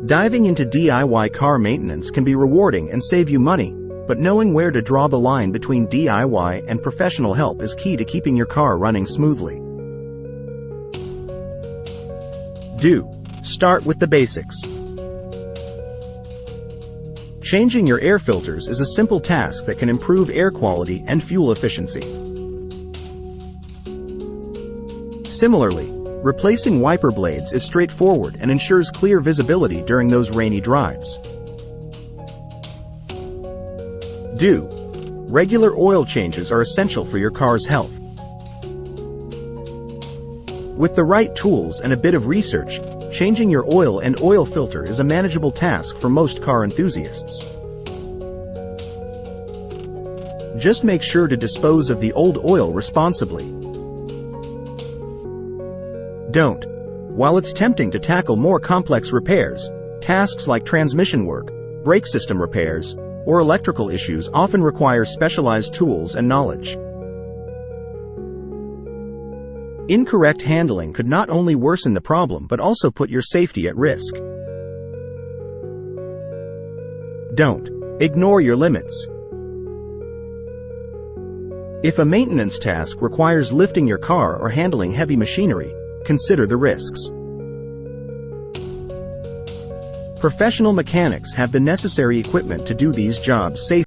Diving into DIY car maintenance can be rewarding and save you money, but knowing where to draw the line between DIY and professional help is key to keeping your car running smoothly. Do. Start with the basics. Changing your air filters is a simple task that can improve air quality and fuel efficiency. Similarly, replacing wiper blades is straightforward and ensures clear visibility during those rainy drives. Do. Regular oil changes are essential for your car's health. With the right tools and a bit of research, changing your oil and oil filter is a manageable task for most car enthusiasts. Just make sure to dispose of the old oil responsibly. Don't. While it's tempting to tackle more complex repairs, tasks like transmission work, brake system repairs, or electrical issues often require specialized tools and knowledge. Incorrect handling could not only worsen the problem but also put your safety at risk. Don't. Ignore your limits. If a maintenance task requires lifting your car or handling heavy machinery, consider the risks. Professional mechanics have the necessary equipment to do these jobs safely.